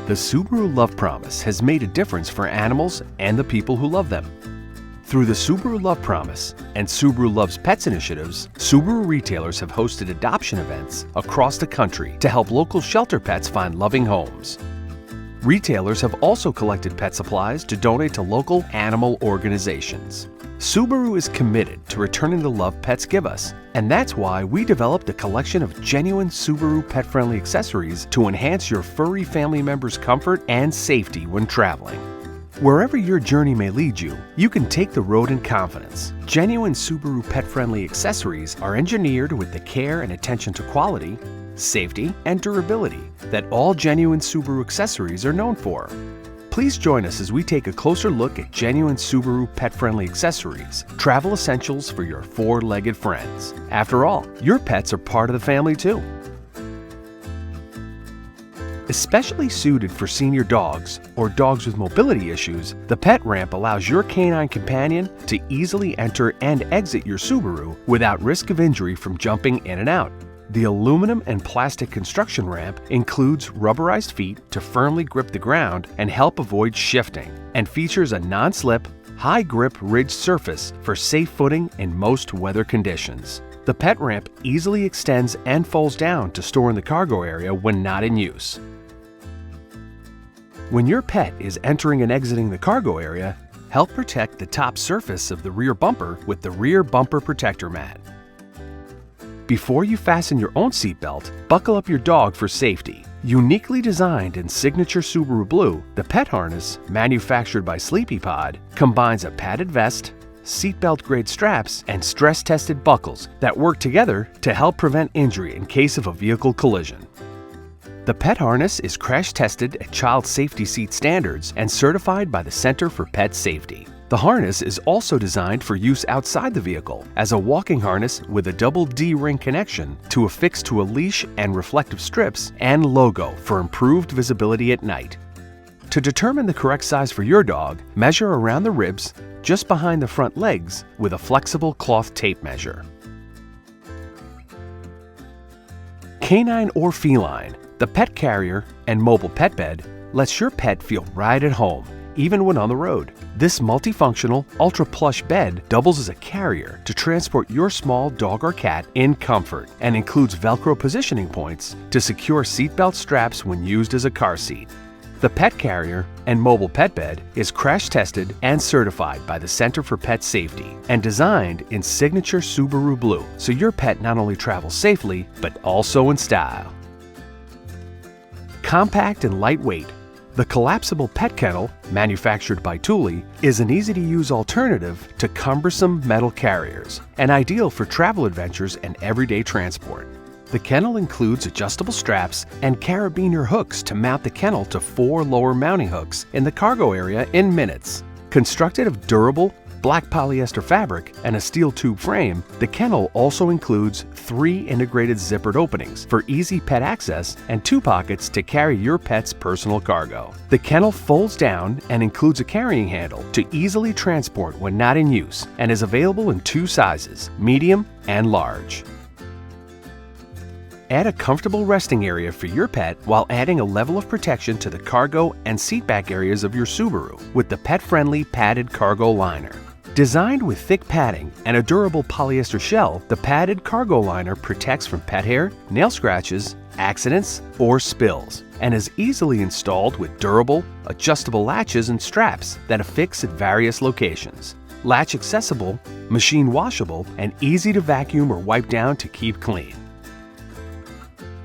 The Subaru Love Promise has made a difference for animals and the people who love them. Through the Subaru Love Promise and Subaru Loves Pets initiatives, Subaru retailers have hosted adoption events across the country to help local shelter pets find loving homes. Retailers have also collected pet supplies to donate to local animal organizations. Subaru is committed to returning the love pets give us, and that's why we developed a collection of genuine Subaru pet-friendly accessories to enhance your furry family members' comfort and safety when traveling. Wherever your journey may lead you, you can take the road in confidence. Genuine Subaru pet-friendly accessories are engineered with the care and attention to quality, safety, and durability that all genuine Subaru accessories are known for. Please join us as we take a closer look at genuine Subaru pet-friendly accessories, travel essentials for your four-legged friends. After all, your pets are part of the family too. Especially suited for senior dogs or dogs with mobility issues, the pet ramp allows your canine companion to easily enter and exit your Subaru without risk of injury from jumping in and out. The aluminum and plastic construction ramp includes rubberized feet to firmly grip the ground and help avoid shifting, and features a non-slip, high-grip ridged surface for safe footing in most weather conditions. The pet ramp easily extends and folds down to store in the cargo area when not in use. When your pet is entering and exiting the cargo area, help protect the top surface of the rear bumper with the rear bumper protector mat. Before you fasten your own seatbelt, buckle up your dog for safety. Uniquely designed in signature Subaru blue, the pet harness, manufactured by SleepyPod, combines a padded vest, seatbelt grade straps, and stress-tested buckles that work together to help prevent injury in case of a vehicle collision. The pet harness is crash-tested at child safety seat standards and certified by the Center for Pet Safety. The harness is also designed for use outside the vehicle as a walking harness with a double D-ring connection to affix to a leash and reflective strips and logo for improved visibility at night. To determine the correct size for your dog, measure around the ribs just behind the front legs with a flexible cloth tape measure. Canine or feline, the pet carrier and mobile pet bed lets your pet feel right at home, even when on the road. This multifunctional, ultra-plush bed doubles as a carrier to transport your small dog or cat in comfort and includes Velcro positioning points to secure seatbelt straps when used as a car seat. The pet carrier and mobile pet bed is crash-tested and certified by the Center for Pet Safety and designed in signature Subaru blue, so your pet not only travels safely, but also in style. Compact and lightweight, the collapsible pet kennel, manufactured by Thule, is an easy-to-use alternative to cumbersome metal carriers and ideal for travel adventures and everyday transport. The kennel includes adjustable straps and carabiner hooks to mount the kennel to 4 lower mounting hooks in the cargo area in minutes. Constructed of durable, black polyester fabric and a steel tube frame, the kennel also includes 3 integrated zippered openings for easy pet access and 2 pockets to carry your pet's personal cargo. The kennel folds down and includes a carrying handle to easily transport when not in use and is available in 2 sizes, medium and large. Add a comfortable resting area for your pet while adding a level of protection to the cargo and seatback areas of your Subaru with the pet-friendly padded cargo liner. Designed with thick padding and a durable polyester shell, the padded cargo liner protects from pet hair, nail scratches, accidents, or spills, and is easily installed with durable, adjustable latches and straps that affix at various locations. Latch accessible, machine washable, and easy to vacuum or wipe down to keep clean.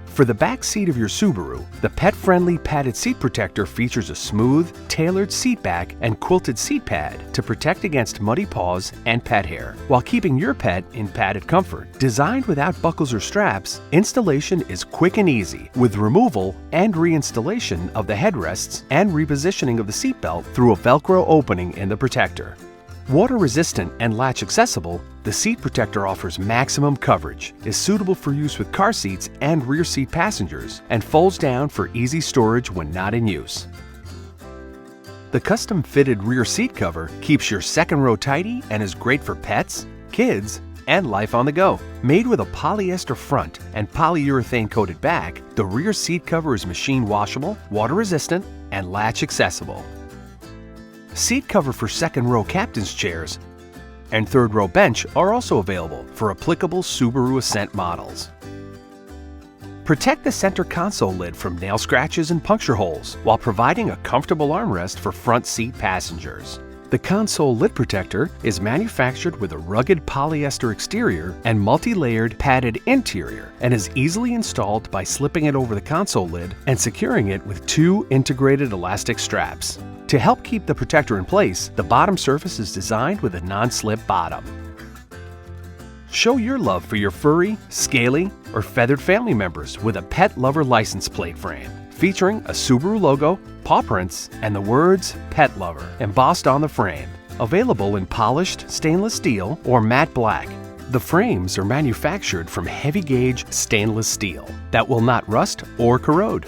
For the back seat of your Subaru, the pet-friendly padded seat protector features a smooth, tailored seat back and quilted seat pad to protect against muddy paws and pet hair, while keeping your pet in padded comfort. Designed without buckles or straps, installation is quick and easy, with removal and reinstallation of the headrests and repositioning of the seatbelt through a Velcro opening in the protector. Water-resistant and latch-accessible, the seat protector offers maximum coverage, is suitable for use with car seats and rear seat passengers, and folds down for easy storage when not in use. The custom-fitted rear seat cover keeps your second row tidy and is great for pets, kids, and life on the go. Made with a polyester front and polyurethane coated back, the rear seat cover is machine washable, water resistant, and latch accessible. Seat cover for second row captain's chairs and third row bench are also available for applicable Subaru Ascent models. Protect the center console lid from nail scratches and puncture holes while providing a comfortable armrest for front seat passengers. The console lid protector is manufactured with a rugged polyester exterior and multi-layered padded interior and is easily installed by slipping it over the console lid and securing it with 2 integrated elastic straps. To help keep the protector in place, the bottom surface is designed with a non-slip bottom. Show your love for your furry, scaly, or feathered family members with a Pet Lover license plate frame featuring a Subaru logo, paw prints, and the words Pet Lover embossed on the frame. Available in polished stainless steel or matte black. The frames are manufactured from heavy gauge stainless steel that will not rust or corrode.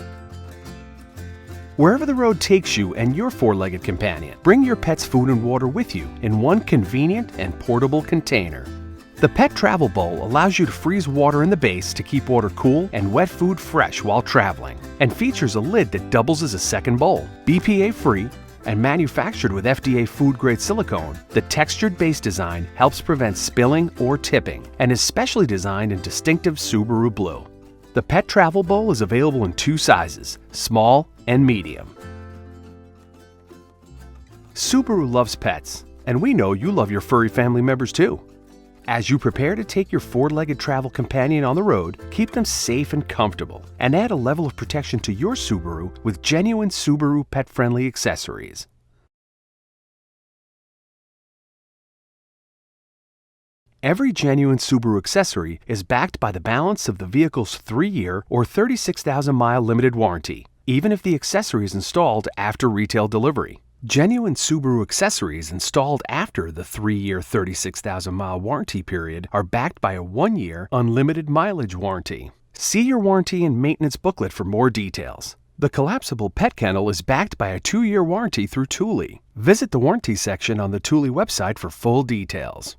Wherever the road takes you and your 4-legged companion, bring your pet's food and water with you in one convenient and portable container. The Pet Travel Bowl allows you to freeze water in the base to keep water cool and wet food fresh while traveling, and features a lid that doubles as a second bowl. BPA-free and manufactured with FDA food-grade silicone, the textured base design helps prevent spilling or tipping and is specially designed in distinctive Subaru blue. The Pet Travel Bowl is available in 2 sizes, small and medium. Subaru loves pets, and we know you love your furry family members too. As you prepare to take your 4-legged travel companion on the road, keep them safe and comfortable, and add a level of protection to your Subaru with genuine Subaru pet-friendly accessories. Every genuine Subaru accessory is backed by the balance of the vehicle's 3-year or 36,000-mile limited warranty, even if the accessory is installed after retail delivery. Genuine Subaru accessories installed after the 3-year 36,000-mile warranty period are backed by a 1-year unlimited mileage warranty. See your warranty and maintenance booklet for more details. The collapsible pet kennel is backed by a 2-year warranty through Thule. Visit the warranty section on the Thule website for full details.